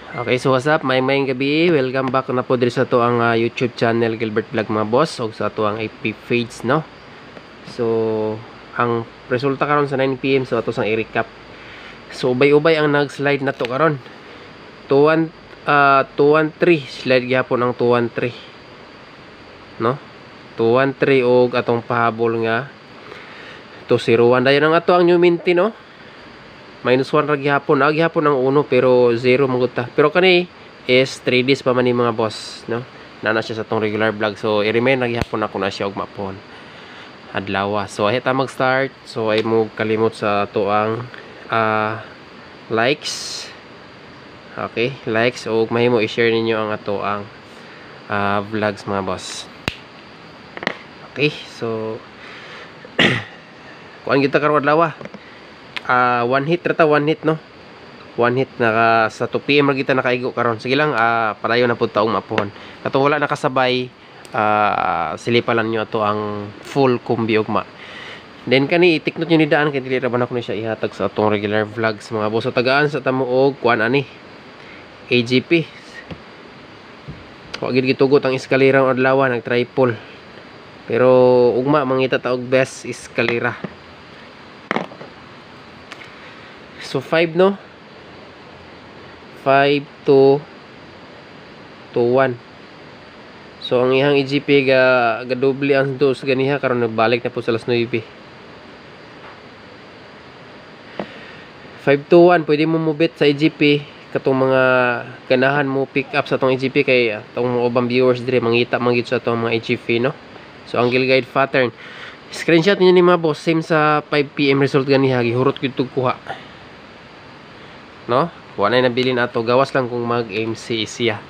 Okay, so what's up? May gabi. Welcome back na po diri sa to ang YouTube channel Gilbert Vlog mga boss o sa to ang FB page, no? So, ang resulta karon sa 9 PM so ato sang i-recap. So, ubay-ubay ang nag-slide na to karon. 213 slide gyapon ang 213. No? 213 og atong pahabol nga 201 dayon ang ato ang new minty, no? -1 ra gihapon. Gihapon ang 1 pero 0 maguta. Pero kani is 3 days pa man ni mga boss, no? Nana siya sa tong regular vlog. So i-remain na gihapon ako na siya og mapon. Adlaw. So ahita mag-start. So ay mo kalimot sa ato ang likes. Okay, likes og mahimo i-share ninyo ang ato ang vlogs mga boss. Okay, so kuan kita karon adlaw. One hit no, one hit naka sa 2 PM kita nakaigo karon. Sige lang, padayon na pud taong mapuhon katong wala nakasabay. Silipalan nyo ato ang full kumbi ugma. Then kani itiknot nyo ni daan kay dili ra ba na ko ni siya ihatag sa atong regular vlogs mga boss. So tagaan sa tamo og kuan ani AGP. Wa gid gitugot ang eskalera adlaw, nag triple pero ugma mangita ta og best eskalera. So 5 no, 5 to 1. So ang ihang EGP ga doble ang dos ganiha karon nagbalik na po sa alas 9. 5 to 1 pwede mo mubit sa EGP katong mga ganahan mo pick up sa tong EGP kay atong ubang viewers dire mangita man gid sa atong mga EGP, no? So ang guide pattern screenshot niyo ni mga boss, same sa 5 PM result ganiha gihurot gid tug kuha, no? Wala na nabilin ato, gawas lang kung mag-MC siya.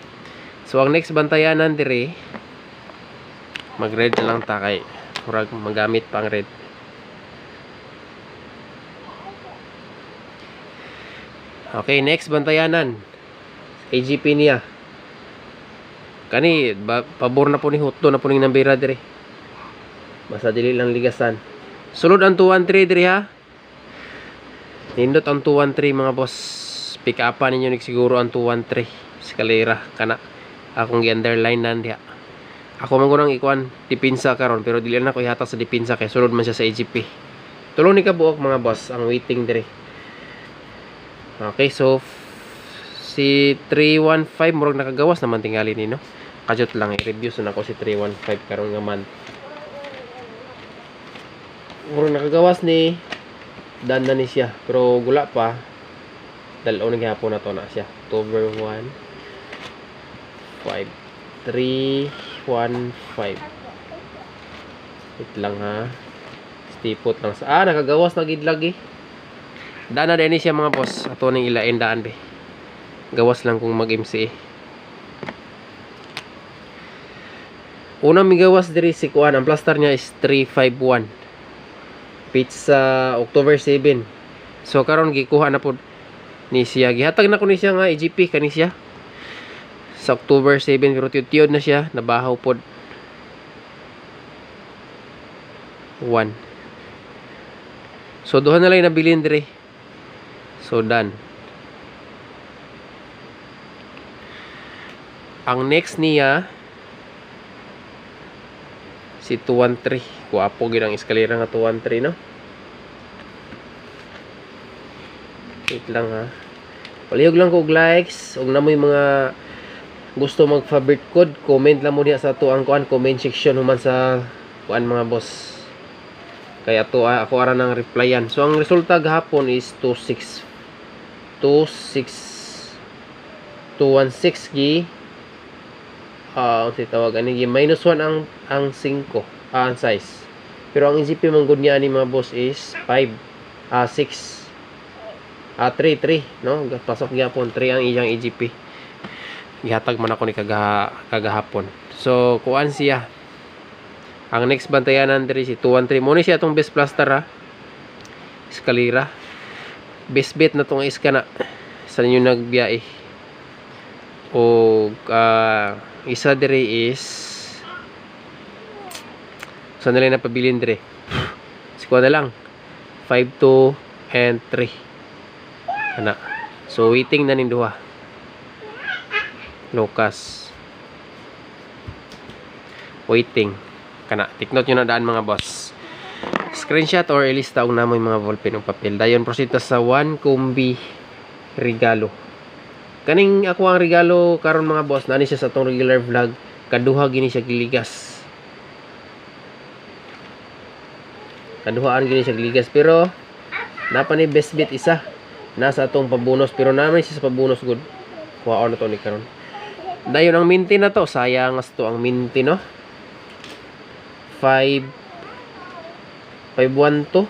So ang next bantayanan dire mag-red na lang ta kay murag magamit pa ang red. Okay, next bantayanan AGP niya. Kani pabor na po ni hutdo na po ning nambira dire. Basta dili lang ligasan. Sulod ang 213 dire ha. Nindot ang 213 mga boss. Pick upan ninyo nig siguro ang 213 eskalera kana akong gi-underline nan diha. Ako man gunang ikuan dipinsa karon pero dili na ko ihatag sa dipinsa kay sulod man siya sa AGP. Tulo ni kabuok mga boss ang waiting dire. Okay, so si 315 murag nakagawas naman tingali ni, no? Kajot lang i-review na ako si 315 karon nga man. Murag nakagawas ni dan na ni siya pero gula pa. Dalaw na gihapon na to na siya. October 1 5 3 1 5. Wait lang ha. Stipot lang sa nakagawas na gid lagi. Dana din siya mga boss. Ato ning ilain daan be. Gawas lang kung mag-MC. Unang migawas diri si kuan, ang plaster niya is 351. Pizza October 7. So karon gikuha na pod ni siya. Gihatag na ko ni siya nga EGP kani siya. Sa October 7 pero tiyod na siya, nabahaw pod 1. So duha na lang nabilin dire. So done. Ang next niya si 213. Kuwapo gid ang eskalera nga 213, no? Wait lang ha. Palihog lang ko og likes ug namoy mga gusto mag favorite code, comment lang mo diha sa ato ang kuan comment section human sa kuan mga boss. Kaya to ako ara nang replyan. So ang resulta gahapon is 216 gi tawag ani -1 ang 5 ang size. Pero ang EGP man gud niya ni mga boss is 5 6 3 no, pasok gyapon 3 ang iyang EGP. Gihatag man ako ni kagahapon. So kuan siya. Ang next bantayanan diri si 213 mo ni siya atong best plaster ha. Eskalera. Best bet na tong iska na sa inyo nagbiyahe. O isa diri is sa nila na pabilin dire. Sikuha na lang 5 2 and 3 ana. So waiting na ning duha. Lucas. Waiting. Kana, tiknot nyo na daan mga boss. Screenshot or ilista og namoy mga ballpen o papel. Dayon prosita sa 1 Combi regalo. Kaning ako ang regalo karon mga boss, nani siya sa tong regular vlog. Kaduha gini siya giligas. Kaduhaan gini siya giligas, pero napa ni best bet isa. Nasa atong pabonus, pero naman siya sa pabonus good. Kuha na to ni karon. Dayon ang minti na to, sayang as to ang minti no. 512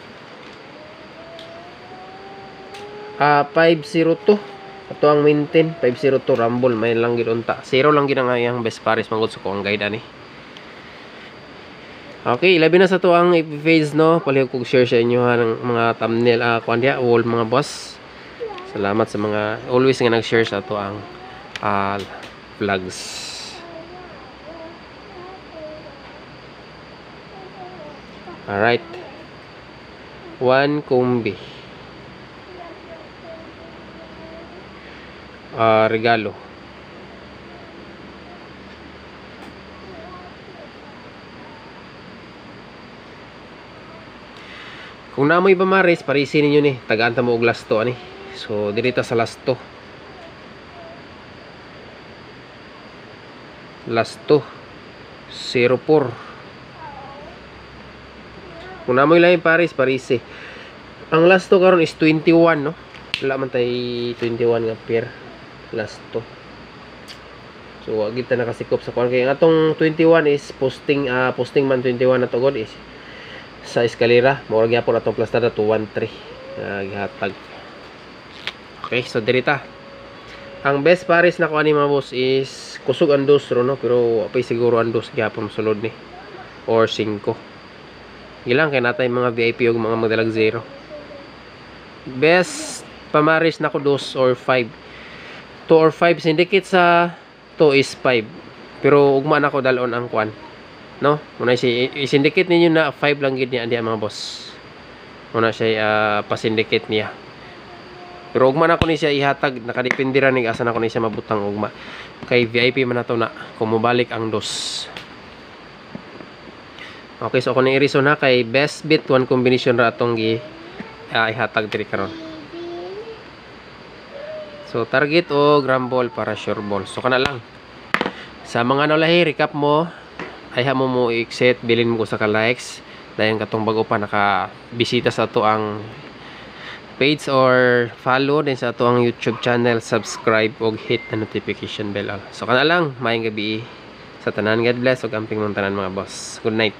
502 ato ang maintain 502 rumble may lang gid unta 0 lang gid ang ayang best pares mangod sa ko ang guide ani. Okay, labi na sa to ang i-phase no, palihog kog share sa inyo ha ng mga thumbnail kuan dia all mga boss. Salamat sa mga always nga nag-share sa to ang vlogs. Alright. 1 Combi. Regalo. Kung namoy ba maris, parisin ninyo ni. Tagaan ta mo og lasto ani. So, dirita sa lasto. Lasto. 04. Kung namoy lang yung Paris ang last to karon is 21 no. Wala man tay 21 nga pair last to. So wag kita nakasikop sa kuan kay atong 21 is posting man 21 na to god is sa eskalera mo ra gyapon atong plastada 213 gihatag. Okay, so dirita. Ang best Paris na kuan ni mga boss is kusog ang dos ro no, pero apay siguro ang dos gyapon sulod ni or 5. Ilang kay natay mga VIP og mga magdalag 0. Best pamaris na ko 2 or 5. 2 or 5 syndicate sa 2 is 5. Pero ugma na ko dalon ang kwan. No? Muna si i-syndicate ninyo na 5 lang gid niya mga boss. Muna siya pa-syndicate niya. Pero ugma na ko ni siya ihatag, nakadepende ra ning asa na ko ni siya mabutang ugma. Kay VIP man na to na kung mobalik ang 2. Okay, so ako na i-reason na kay best bit 1 combination ra atong ihatag diri karon. So target o gramball para sure ball. So kana lang. Sa mga nalahi recap mo, ay mo i-exit, bilin mo ko sa ka-likes. Dayon katong bago pa naka-bisita sa ato ang page or follow din sa ato ang YouTube channel, subscribe og hit the notification bell. So kana lang, maayong gabi sa tanan. God bless ug amping mong tanan mga boss. Good night.